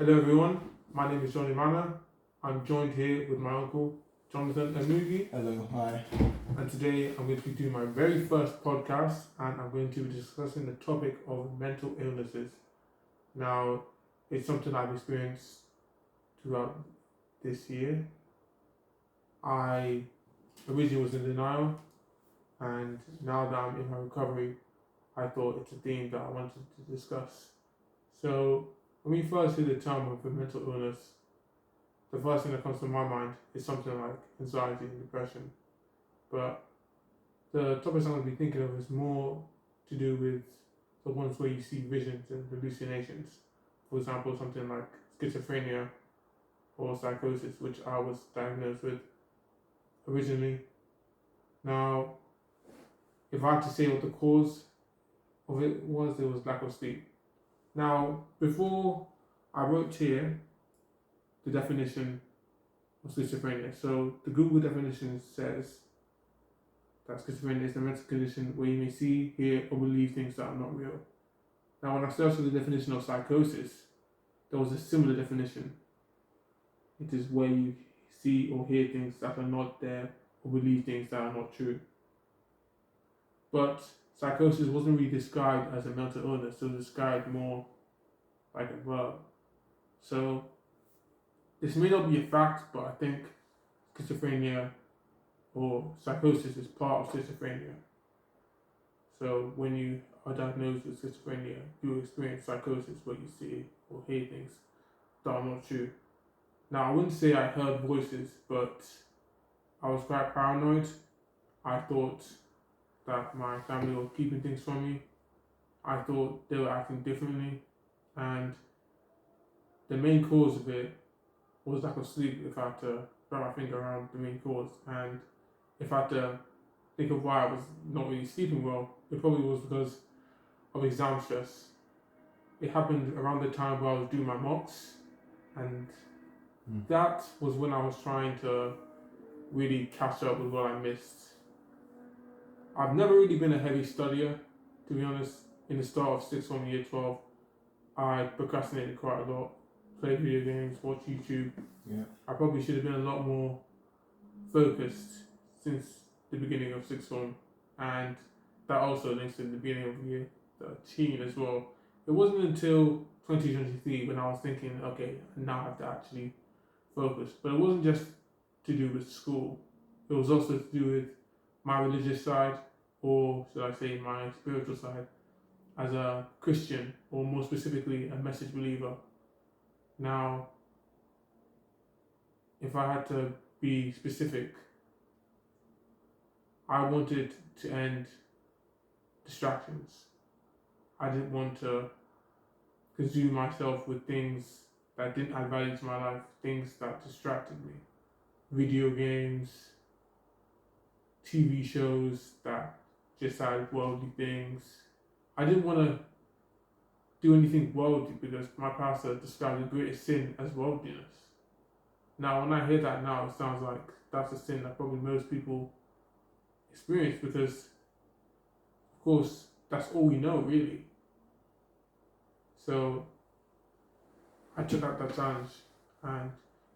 Hello everyone, my name is Johnny Manor. I'm joined here with my uncle Jonathan Anugi, Hello, hi. and today I'm going to be doing my very first podcast and I'm going to be discussing the topic of mental illnesses. Now, it's something I've experienced throughout this year. I originally was in denial, and now that I'm in my recovery, I thought it's a theme that I wanted to discuss. So, when we first hear the term of a mental illness, the first thing that comes to my mind is something like anxiety and depression. But the topics I'm going to be thinking of is more to do with the ones where you see visions and hallucinations. For example, something like schizophrenia or psychosis, which I was diagnosed with originally. Now, if I had to say what the cause of it was lack of sleep. Now, before I wrote here the definition of schizophrenia. So the Google definition says that schizophrenia is a mental condition where you may see, hear, or believe things that are not real. Now, when I searched for the definition of psychosis, there was a similar definition. It is where you see or hear things that are not there or believe things that are not true. But psychosis wasn't really described as a mental illness, it was described more like a verb. So this may not be a fact, but I think schizophrenia or psychosis is part of schizophrenia. So when you are diagnosed with schizophrenia, you experience psychosis where you see or hear things that are not true. Now, I wouldn't say I heard voices, but I was quite paranoid. I thought that my family were keeping things from me. I thought they were acting differently. And the main cause of it was lack of sleep, if I had to wrap my finger around the main cause. And if I had to think of why I was not really sleeping well, it probably was because of exam stress. It happened around the time where I was doing my mocks, and that was when I was trying to really catch up with what I missed. I've never really been a heavy studier, to be honest. In the start of 6th form, year 12, I procrastinated quite a lot, played video games, watched YouTube. Yeah. I probably should have been a lot more focused since the beginning of 6th form, and that also links to the beginning of year 13 as well. It wasn't until 2023 when I was thinking, okay, now I have to actually focus. But it wasn't just to do with school, it was also to do with my religious side, or should I say my spiritual side, as a Christian, or more specifically, a message believer. Now, if I had to be specific, I wanted to end distractions. I didn't want to consume myself with things that didn't add value to my life, things that distracted me. Video games, TV shows that just had worldly things. I didn't want to do anything worldly because my pastor described the greatest sin as worldliness. Now, when I hear that now, it sounds like that's a sin that probably most people experience because, of course, that's all we know, really. So, I took out that challenge, and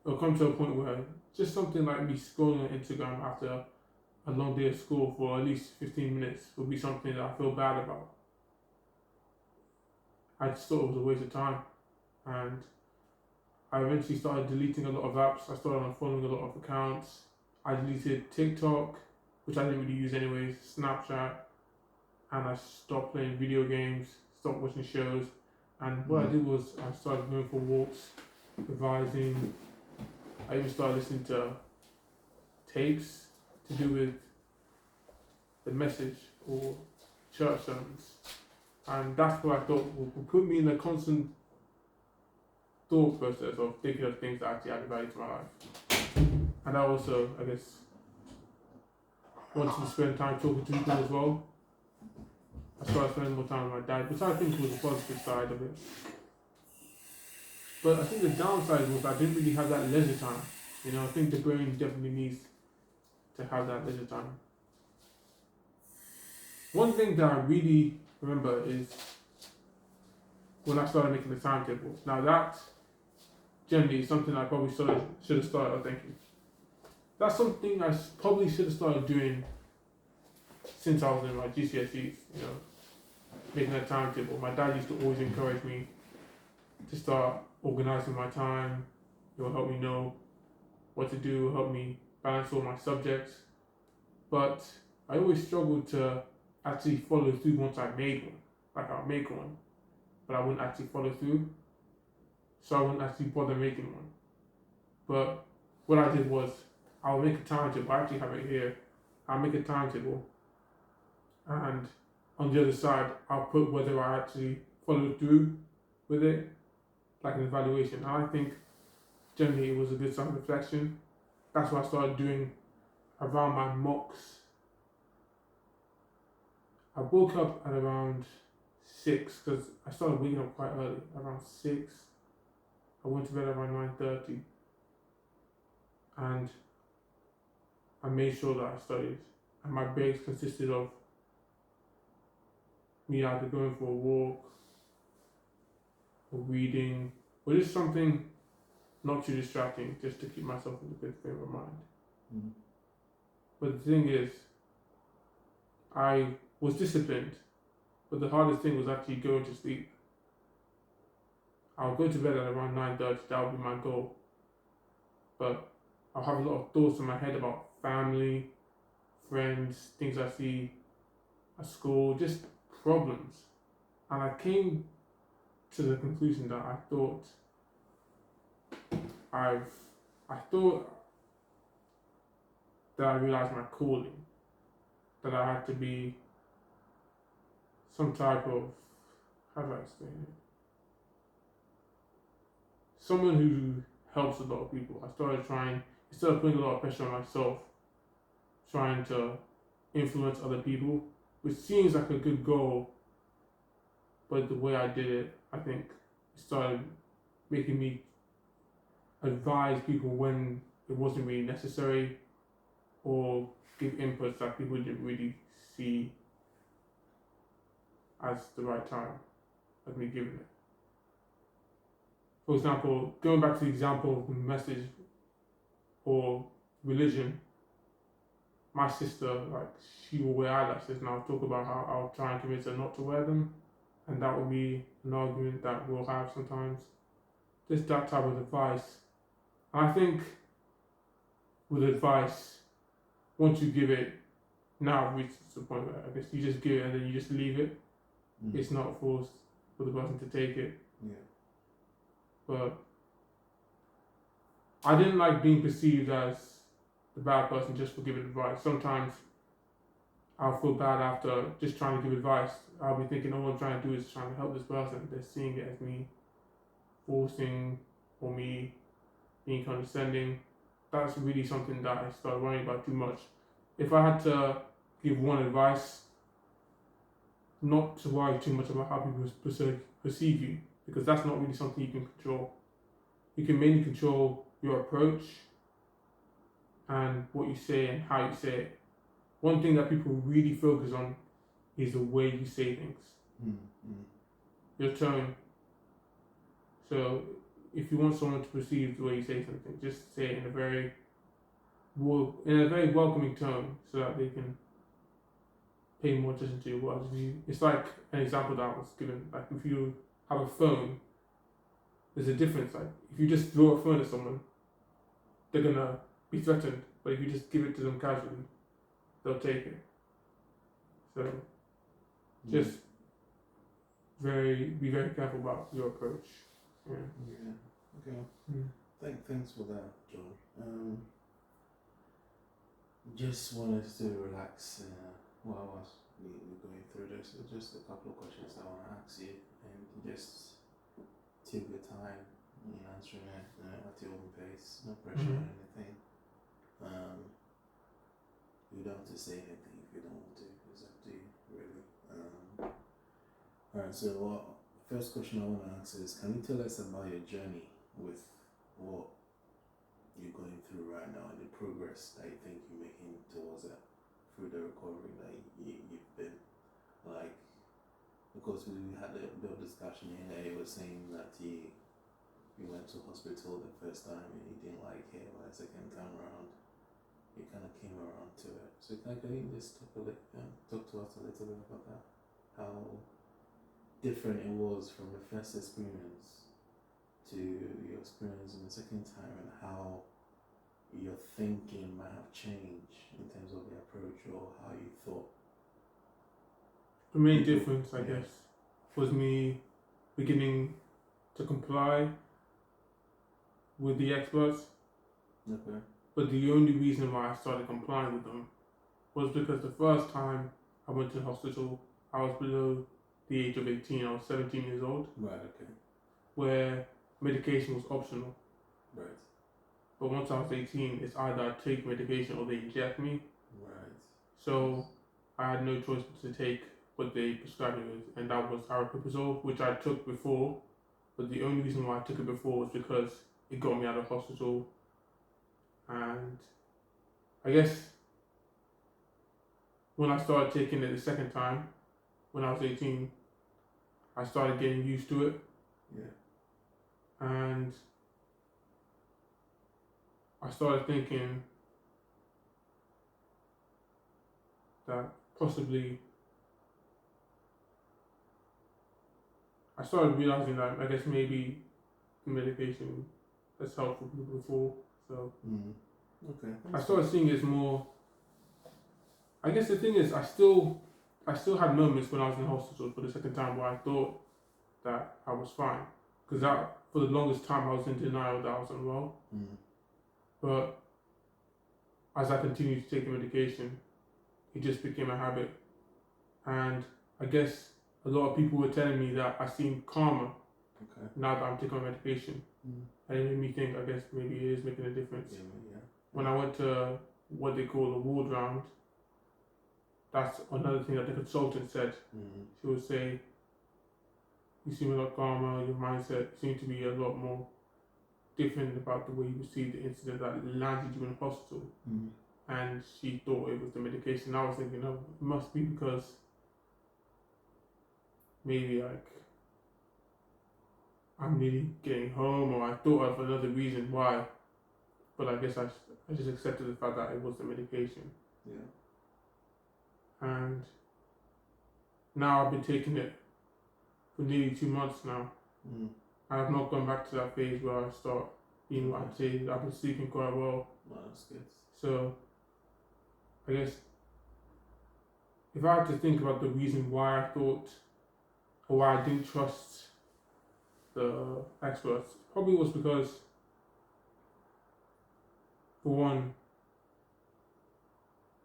it'll come to a point where just something like me scrolling on Instagram after a long day of school for at least 15 minutes will be something that I feel bad about. I just thought it was a waste of time, and I eventually started deleting a lot of apps. I started unfollowing a lot of accounts. I deleted TikTok, which I didn't really use anyways, Snapchat, and I stopped playing video games, stopped watching shows. And what I did was I started going for walks, revising. I even started listening to tapes to do with the message or church sermons. And that's what I thought would put me in a constant thought process of thinking of things that actually add value to my life. And I also, I guess, wanted to spend time talking to people as well. I started spending more time with my dad, which I think was a positive side of it. But I think the downside was I didn't really have that leisure time. I think the brain definitely needs to have that leisure time. One thing that I really remember is when I started making the timetable. Now that generally is something I probably should have started. Oh, thank you. That's something I probably should have started doing since I was in my GCSEs. You know, making a timetable. My dad used to always encourage me to start organizing my time. It will help me know what to do, help me balance all my subjects. But I always struggled to actually follow through once I made one. Like I'll make one, but I wouldn't actually follow through. So I wouldn't actually bother making one. But what I did was I'll make a timetable. I actually have it here. I'll make a timetable, and on the other side, I'll put whether I actually followed through with it, like an evaluation. And I think generally it was a good self reflection. That's what I started doing around my mocks. I woke up at around 6 because I started waking up quite early, around 6. I went to bed around 9:30, and I made sure that I studied. And my breaks consisted of me either going for a walk or reading or just something not too distracting, just to keep myself in a good frame of mind. Mm. But the thing is, I was disciplined, but the hardest thing was actually going to sleep. I'll go to bed at around 9:30, that would be my goal. But I'll have a lot of thoughts in my head about family, friends, things I see at school, just problems. And I came to the conclusion that I thought that I realized my calling, that I had to be some type of, how do I explain it? Someone who helps a lot of people. I started trying, instead of putting a lot of pressure on myself, trying to influence other people, which seems like a good goal, but the way I did it, I think it started making me advise people when it wasn't really necessary, or give inputs that people didn't really see as the right time of me giving it. For example, going back to the example of message or religion, my sister, like, she will wear eyelashes, and I'll talk about how I'll try and convince her not to wear them, and that will be an argument that we'll have sometimes. Just that type of advice. And I think with advice, once you give it, now I've reached the point where I guess you just give it and then you just leave it. It's not forced for the person to take it. Yeah. But I didn't like being perceived as the bad person just for giving advice. Sometimes I'll feel bad after just trying to give advice. I'll be thinking, all I'm trying to do is trying to help this person. They're seeing it as me forcing or me being condescending. That's really something that I started worrying about too much. If I had to give one advice, not to worry too much about how people perceive you, because that's not really something you can control. You can mainly control your approach and what you say and how you say it. One thing that people really focus on is the way you say things, your tone. So if you want someone to perceive the way you say something, just say it in a very welcoming tone, so that they can pay more attention to your words. It's like an example that I was given. Like, if you have a phone, there's a difference. Like, if you just throw a phone at someone, they're gonna be threatened. But if you just give it to them casually, they'll take it. So just be very careful about your approach. Yeah. Okay. Thanks for that, John. Just wanted to relax while I was going through this. Just a couple of questions I want to ask you, and just take your time in answering it at your own pace. No pressure or anything. You don't have to say anything if you don't want to. It's up to you, really. Alright, so first question I want to ask is, can you tell us about your journey with what you're going through right now and the progress that you think you're making towards it through the recovery that you've been, because we had a bit of discussion here that you were saying that you you went to hospital the first time and you didn't like it, but the second time around, you kind of came around to it. So can you just talk to us a little bit about that? How different it was from the first experience to your experience in the second time, and how your thinking might have changed in terms of the approach or how you thought. The main difference, I guess, was me beginning to comply with the experts. Okay. But the only reason why I started complying with them was because the first time I went to the hospital, I was below the age of 18. I was 17 years old. Right. Okay. Where medication was optional. Right. But once I was 18, it's either I take medication or they inject me. Right. So I had no choice but to take what they prescribed me with, and that was aripiprazole, which I took before. But the only reason why I took it before was because it got me out of hospital. And I guess when I started taking it the second time, when I was 18, I started getting used to it. Yeah. And I started thinking that possibly, I started realizing that I guess maybe the medication has helped for people before. So Okay. I started seeing it as more. I guess the thing is, I still had moments when I was in hospital for the second time where I thought that I was fine, because for the longest time I was in denial that I was unwell. But as I continued to take the medication, it just became a habit, and I guess a lot of people were telling me that I seem calmer now that I'm taking my medication. And it made me think, I guess maybe it is making a difference. Yeah. When I went to what they call a ward round, that's another thing that the consultant said. She would say, you seem a lot calmer, your mindset seemed to be a lot more different about the way you received the incident that landed you in hospital. And she thought it was the medication. I was thinking, oh, it must be because maybe like I'm nearly getting home, or I thought of another reason why. But I guess I just accepted the fact that it was the medication. Yeah. And now I've been taking it for nearly 2 months now. I have not gone back to that phase where I start eating what I say. I've been sleeping quite well. Well, that's good. So I guess if I had to think about the reason why I thought, or why I didn't trust the experts, probably was because, for one,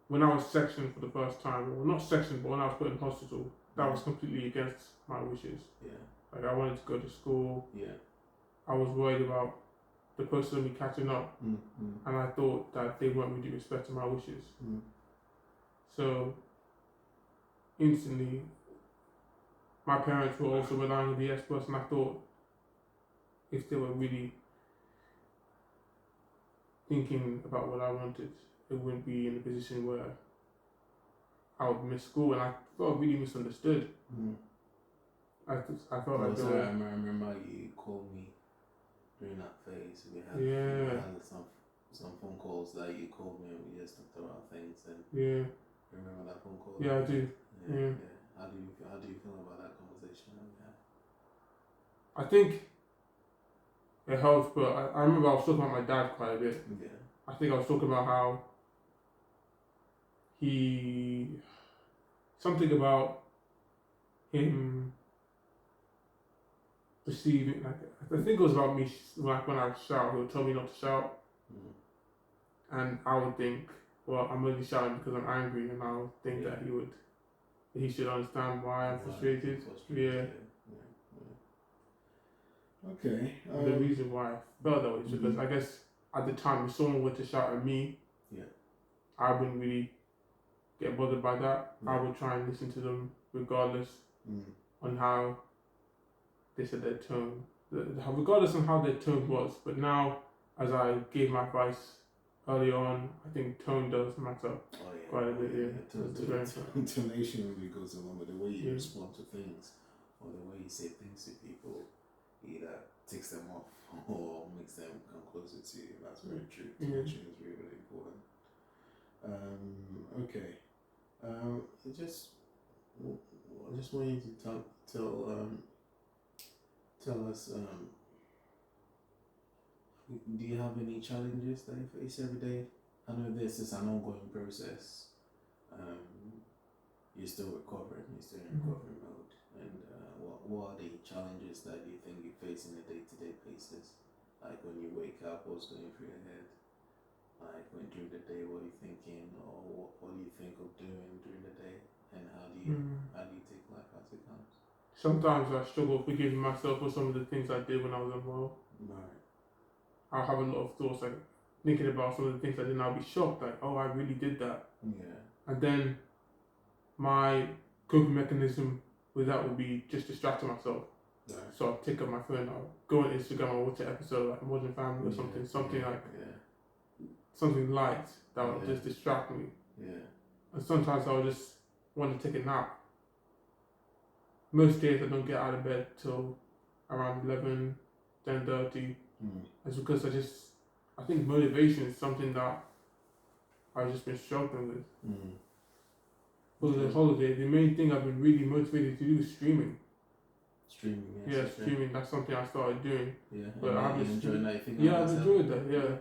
when I was sectioned for the first time, well, not sectioned, but when I was put in hospital, that was completely against my wishes. Yeah. Like, I wanted to go to school. Yeah. I was worried about the process of me catching up, and I thought that they weren't really respecting my wishes. So, instantly, my parents were also relying on the experts, and I thought if they were really thinking about what I wanted, it wouldn't be in a position where I would miss school, and I felt really misunderstood. I felt like they were. I remember you called me during that phase. We had some phone calls that you called me, and we just talked about things. And remember that phone call? Yeah, I do. Yeah. How do you feel about that conversation? I think it helps, but I remember I was talking about my dad quite a bit. Yeah. I think I was talking about how something about him perceiving, like, I think it was about me, like when I shout, he would tell me not to shout. And I would think, well, I'm only shouting because I'm angry, and I would think that he should understand why I'm frustrated. Yeah. Okay. The reason why I felt that way is because I guess at the time, if someone were to shout at me, I wouldn't really get bothered by that. I would try and listen to them regardless on how they said their tone, regardless on how their tone was. But now, as I gave my advice early on, I think tone does matter quite a bit. Intonation really goes along with the way you respond to things, or the way you say things to people. either takes them off or makes them come closer to you. That's very true. Yeah. Connection is really, really important. Okay. I just want you to tell us. Do you have any challenges that you face every day? I know this is an ongoing process. You're still recovering. You're still in recovery mode. And what are the challenges that you think you face in a day-to-day basis? Like when you wake up, what's going through your head? Like when during the day, what are you thinking, or what do you think of doing during the day, and how do you take life as it comes? Sometimes I struggle forgiving myself for some of the things I did when I was unwell. Right. I'll have a lot of thoughts, like thinking about some of the things I did, and I'll be shocked, like, oh, I really did that. Yeah. And then my coping mechanism with that would be just distracting myself. Right. So I'll take up my phone, I'll go on Instagram, I'll watch an episode like Modern Family or something something light that will just distract me. Yeah. And sometimes I'll just want to take a nap. Most days I don't get out of bed till around 11, 10:30. It's because I think motivation is something that I've just been struggling with. For the holiday, the main thing I've been really motivated to do is streaming. Streaming, yes. Yeah, streaming, that's something I started doing. Yeah, but I've been enjoying that. I've enjoyed that, yeah.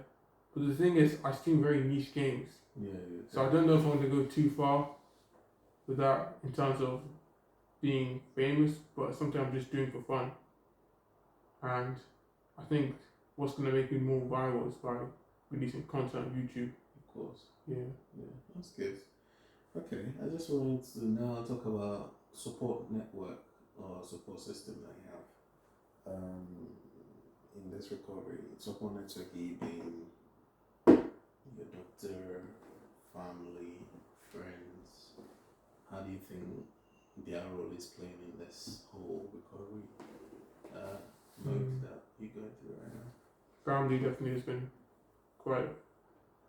But the thing is, I stream very niche games. Yeah. So I don't know if I want to go too far with that in terms of being famous, but it's something I'm just doing for fun. And I think what's going to make me more viral is by releasing content on YouTube. Of course. Yeah, that's good. Okay, I just wanted to now talk about support network or support system that you have in this recovery. Support network being your doctor, family, friends. How do you think their role is playing in this whole recovery mode that you're going through right now? Family definitely has been quite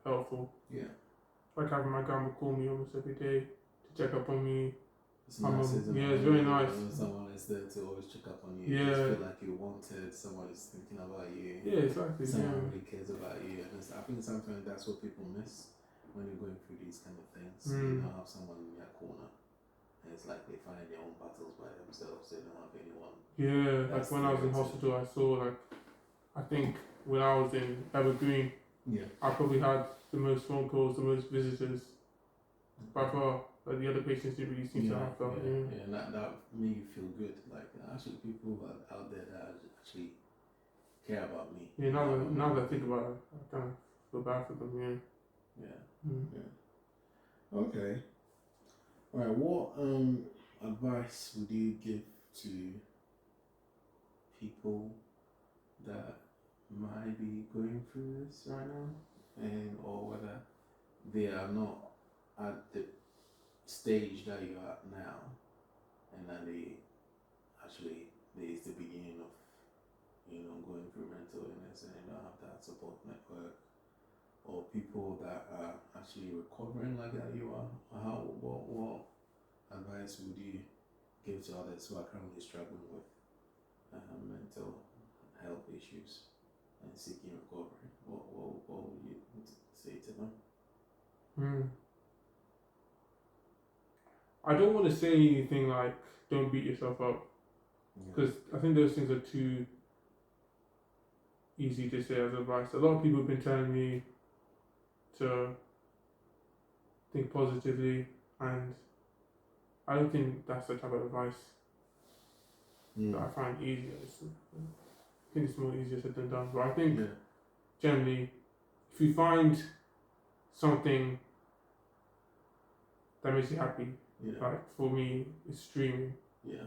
helpful. Yeah. Like having my grandma call me almost every day to check up on me. It's nice, isn't it? It's very nice. Someone is there to always check up on you. Yeah. You just feel like you're wanted, someone is thinking about you. Yeah, exactly. Someone really cares about you. And I think sometimes that's what people miss when you're going through these kind of things. You don't have someone in your corner. And it's like they find their own battles by themselves. They don't have anyone. Yeah, like when I was in hospital, I saw I think when I was in Evergreen, I probably had the most phone calls, the most visitors by far. Like the other patients didn't really seem to have that. Yeah, and that made you feel good. Like actually people out there that actually care about me. Yeah, now that I think about it, I kind of feel bad for them. Yeah. Okay. Alright, what advice would you give to people that might be going through this right now, and or whether they are not at the stage that you are at now, and that it's the beginning of going through mental illness and they don't have that support network, or people that are actually recovering like that you are? What advice would you give to others who are currently struggling with mental health issues and seeking recovery? What would you say to them? I don't want to say anything like don't beat yourself up, because I think those things are too easy to say as advice. A lot of people have been telling me to think positively, and I don't think that's the type of advice that I find easy. I think it's more easier said than done. But I think generally, if you find something that makes you happy, like for me, it's streaming. Yeah.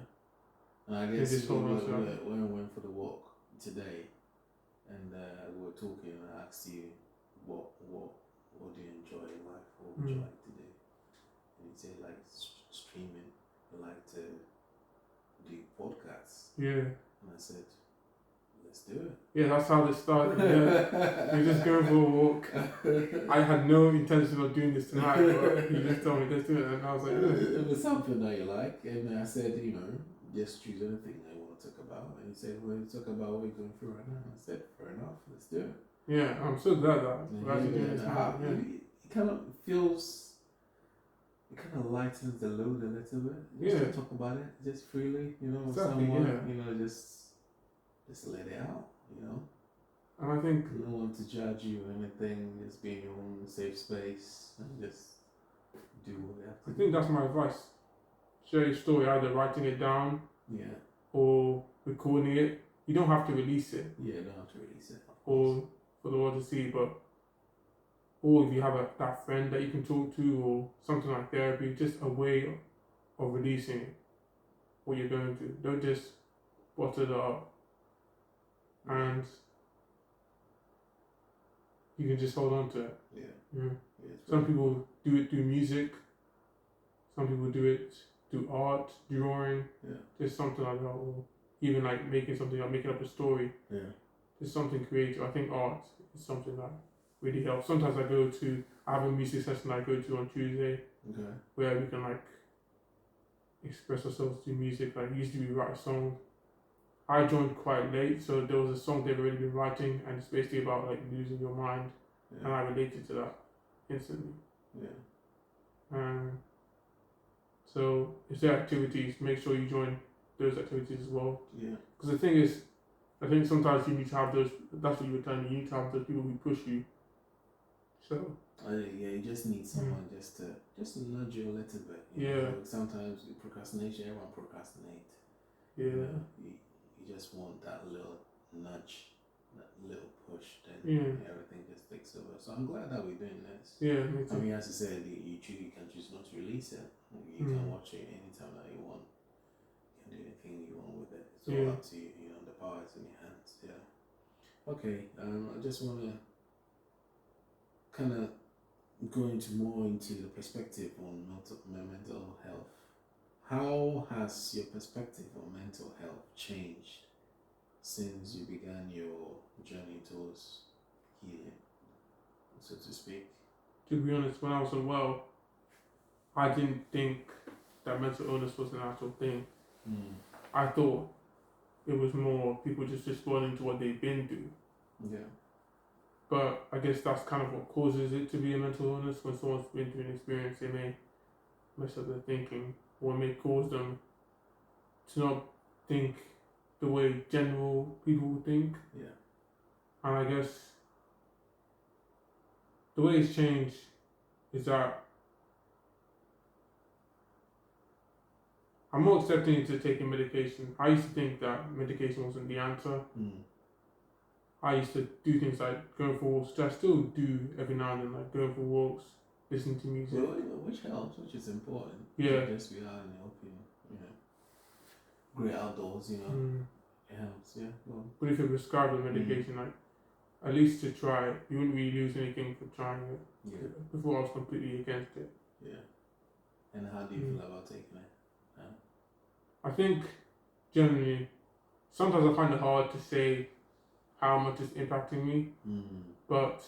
And I guess when we went for the walk today, and we were talking, and I asked you what do you enjoy in life? What would you like to do? And you said like streaming. You like to do podcasts. Yeah. And I said, let's do it. Yeah, that's how this started. Yeah. You're just going for a walk. I had no intention of doing this tonight, but you just told me let's do it, and I was like, it was something that you like, and I said, just choose anything that you want we'll talk about. And he said, we'll talk about what you're going through right now. I said, fair enough, let's do it. Yeah, I'm so glad that And we're actually doing this now. Yeah. it kind of feels, it kind of lightens the load a little bit. Just Yeah. to talk about it, just freely, you know, with Exactly, someone, yeah. you know, just let it out, you know. And I think No one to judge you or anything, just be in your own safe space and just do what you have to I do. think that's my advice. Share your story, either writing it down Yeah. or recording it. You don't have to release it Yeah, don't have to release it. Of course. or for the world to see, but or if you have that friend that you can talk to or something like therapy, just a way of releasing it, what you're going through. Don't just bottle it up and you can just hold on to it. Yeah. Yeah. Yeah, it's Some very people do it through music, some people do it through art, drawing, Yeah. just something like that, or even like making something up, making up a story, Yeah. just something creative. I think art is something that really helps. Sometimes I have a music session I go to on Tuesday Okay. where we can like express ourselves through music. Like usually we write a song. I joined quite late, so there was a song they've already been writing, and it's basically about like losing your mind, and Yeah. I related to that instantly. Yeah. So if there are activities, make sure you join those activities as well. Yeah. Because the thing is, I think sometimes you need to have those. That's what you were telling me. You need to have those people who push you. So Yeah, you just need someone just to nudge you a little bit. You Yeah. know? Sometimes with procrastination, everyone procrastinate. yeah, You know, you just want that little nudge, that little push, then Yeah. everything just takes over. So I'm glad that we're doing this. yeah, me I too. mean, as I said, you can choose not to release it. You can watch it anytime that you want. You can do anything you want with it. It's all Yeah. up to you. You know, the power is in your hands. Yeah. Okay. I just want to kind of go more into the perspective on mental health. How has your perspective on mental health changed since you began your journey towards healing, so to speak? To be honest, when I was unwell, I didn't think that mental illness was an actual thing. I thought it was more people just responding to what they've been through. Yeah. But I guess that's kind of what causes it to be a mental illness. When someone's been through an experience, they may mess up their thinking, or it may cause them to not think the way general people would think. Yeah. And I guess the way it's changed is that I'm more accepting into taking medication. I used to think that medication wasn't the answer. I used to do things like going for walks, which I still do every now and then, like going for walks, listening to music. Well, which helps, which is important. Yeah. Just be out in the open, you know. Great outdoors, you know. It helps, yeah. Well, But if you're prescribed a medication, like at least to try it, you wouldn't really lose anything for trying it. yeah. Before I was completely against it. Yeah. And how do you feel about taking it? I think generally, sometimes I find it hard to say how much it's impacting me, but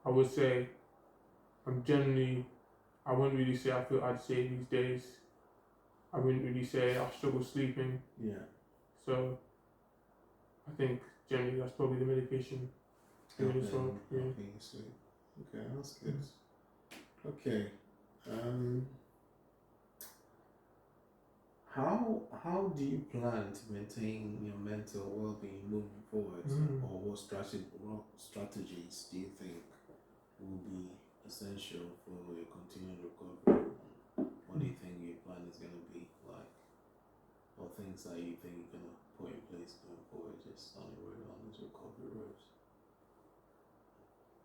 I would say I wouldn't really say I feel agitated these days. I wouldn't really say I struggle sleeping. Yeah. So I think generally that's probably the medication doing its work. Yeah. Helping you sleep. Okay, that's good. Okay. How do you plan to maintain your mental well-being moving forward, or what strategies do you think will be essential for your continued recovery? What do you think your plan is going to be like, or things that you think you're going to put in place going forward, just on your road, on this recovery road?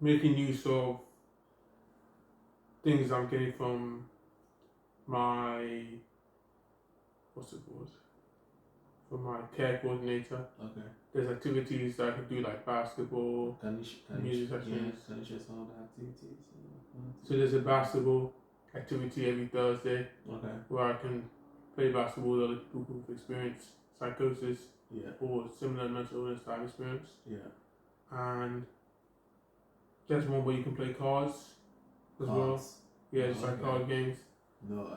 Making use of things I'm getting from my from my care coordinator. Okay. There's activities that I can do like basketball, music sessions. Can you share some of the activities? So there's a basketball activity every Thursday Okay. where I can play basketball with other people who've experienced psychosis or similar mental illness that I've experienced. Yeah. And there's one where you can play cards as well. Yeah, it's like card games. No,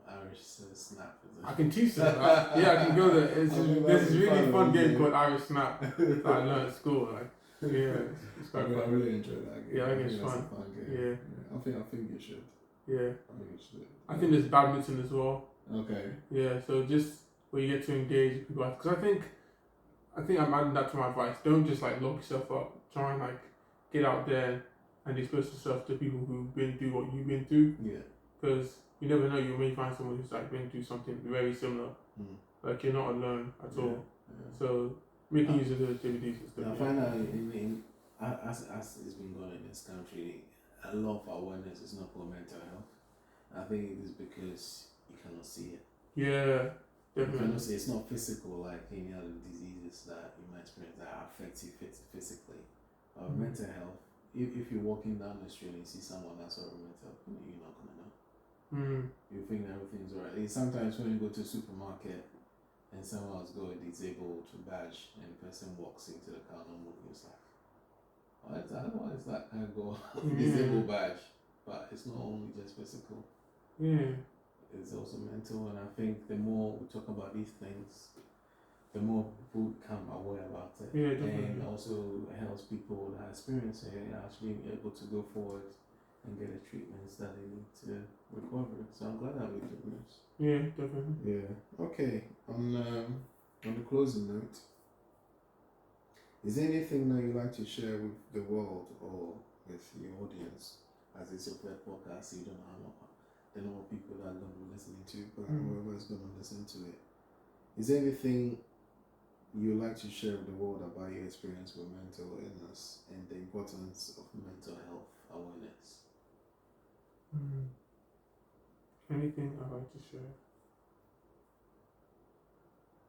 Irish Snap. I can teach them. I can go there. It's I think there's that'd this be really fun, fun game yeah. called Irish Snap that I learned at school. Like, yeah, it's I quite mean, I fun. really enjoy that game. Yeah, I think think it's that's fun. a fun game. Yeah. I think you should. Yeah, I think you should. I think there's badminton as well. Okay. Yeah, so just where you get to engage with people, because I think I'm adding that to my advice. Don't just like lock yourself up. Try and like get out there and expose yourself to people who've been through what you've been through. Yeah. Because you never know, you may find someone who's like been through something very similar. Mm. Like you're not alone at all. Yeah. So making use of those activities and stuff. I find that as it's been going in this country, a lot of awareness is not for mental health. I think it is because you cannot see it. Yeah, You definitely. cannot see it's not physical like any other diseases that you might experience that affect you physically. Mental health. If you're walking down the street and you see someone that's sort of mental, you're not gonna know. You think everything's alright. Sometimes when you go to a supermarket and someone has got a disabled badge and the person walks into the car and moving, it's like, why is that kind of go disabled badge? But it's not only just physical. Yeah. It's also mental, and I think the more we talk about these things, the more people become aware about it. Yeah, definitely. And also helps people that experience it actually able to go forward and get the treatments that they need to recover. So I'm glad that we're doing this. Yeah, definitely. Yeah. Okay. On the closing note, is there anything that you'd like to share with the world or with your audience? As it's your third podcast, you don't know the number of people that are going to be listening to, but whoever's going to listen to it. Is there anything you would like to share with the world about your experience with mental illness and the importance of mental health awareness? Anything I'd like to share?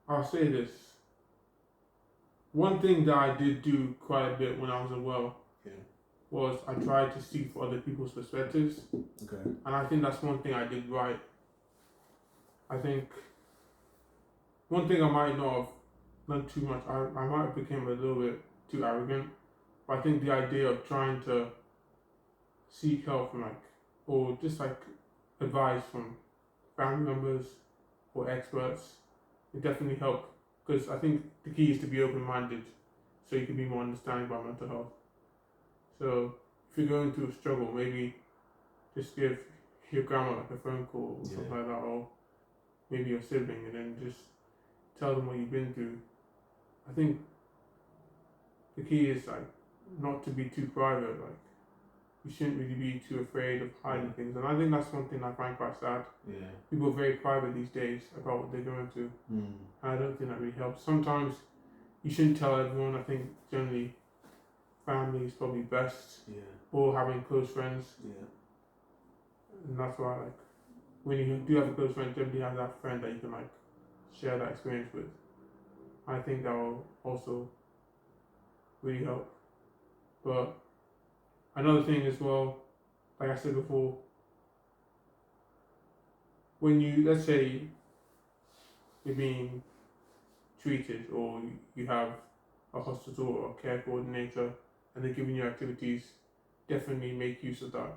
I'll say this. One thing that I did do quite a bit when I was unwell was I tried to seek for other people's perspectives. Okay. And I think that's one thing I did right. I think one thing I might not have done too much, I might have become a little bit too arrogant. But I think the idea of trying to seek help from or just advice from family members or experts, it definitely helped. Because I think the key is to be open-minded so you can be more understanding about mental health. So if you're going through a struggle, maybe just give your grandma a phone call or something like that, or maybe your sibling, and then just tell them what you've been through. I think the key is not to be too private. You shouldn't really be too afraid of hiding things, and I think that's one thing I find quite sad. Yeah. People are very private these days about what they're going through, and I don't think that really helps. Sometimes you shouldn't tell everyone. I think generally family is probably best, or having close friends. And that's why when you do have a close friend, generally have that friend that you can share that experience with. I think that will also really help. But another thing as well, like I said before, when let's say you're being treated or you have a hospital or a care coordinator and they're giving you activities, definitely make use of that.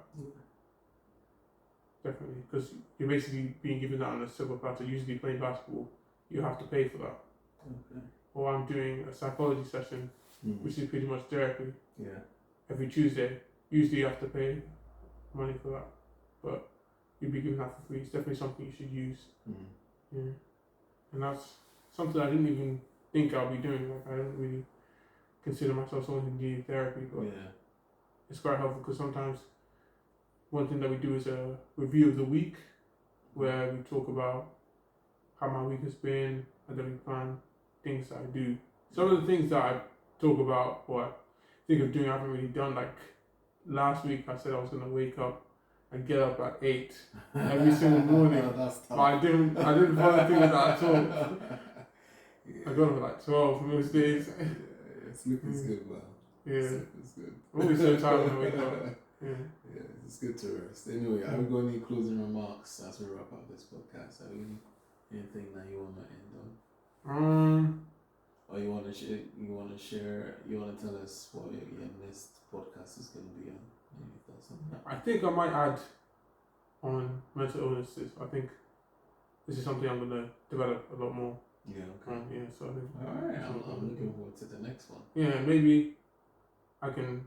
Definitely, because you're basically being given that on a silver platter. Usually playing basketball, you have to pay for that. Okay. Or I'm doing a psychology session, which is pretty much therapy. Every Tuesday. Usually you have to pay money for that. But you'll be given that for free. It's definitely something you should use. Yeah. And that's something I didn't even think I'll be doing. I don't really consider myself someone who needed therapy, but it's quite helpful because sometimes one thing that we do is a review of the week where we talk about how my week has been and then we plan things that I do. Some of the things that I talk about or I think of doing I haven't really done. Last week I said I was going to wake up and get up at 8 every single morning. But I didn't follow through with that at all. I got up at 12 most days. Sleeping's good, man. Sleeping's good. I'm always so tired when I wake up. It's good to rest. Anyway, are we going any closing remarks as we wrap up this podcast? Are we anything that you want to end on? Or you want to share? You want to tell us what your next podcast is going to be on? Any thoughts on that? I think I might add on mental illnesses. I think this is something I'm gonna develop a lot more. Yeah, okay. Yeah, so I think. Alright, I'm looking forward to the next one. Yeah, maybe I can.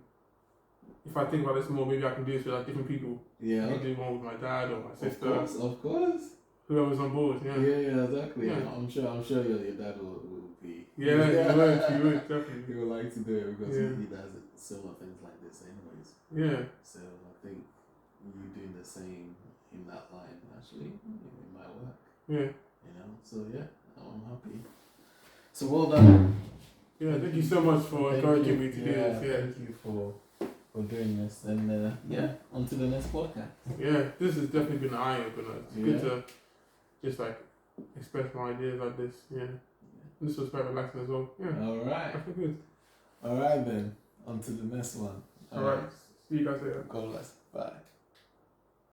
If I think about this more, maybe I can do this with like different people. Yeah. I can do one with my dad or my sister. Of course. Whoever's on board. Yeah. Yeah, exactly. Yeah. I'm sure your dad will be. Yeah, he would definitely. He would like to do it because Yeah. he does similar things like this anyways. Yeah. So I think you doing the same in that line actually it might work. Yeah. You know. So yeah, I'm happy. So well done. Yeah. Thank you so much for encouraging me to do this. Yeah. Thank you for doing this, and yeah, on to the next podcast. Yeah. This has definitely been an eye opener. It's Yeah. good to just like express my ideas like this. Yeah. This was quite relaxing as well. Yeah. All right. I feel good. All right then. On to the next one. All right. See you guys later. God bless. Bye.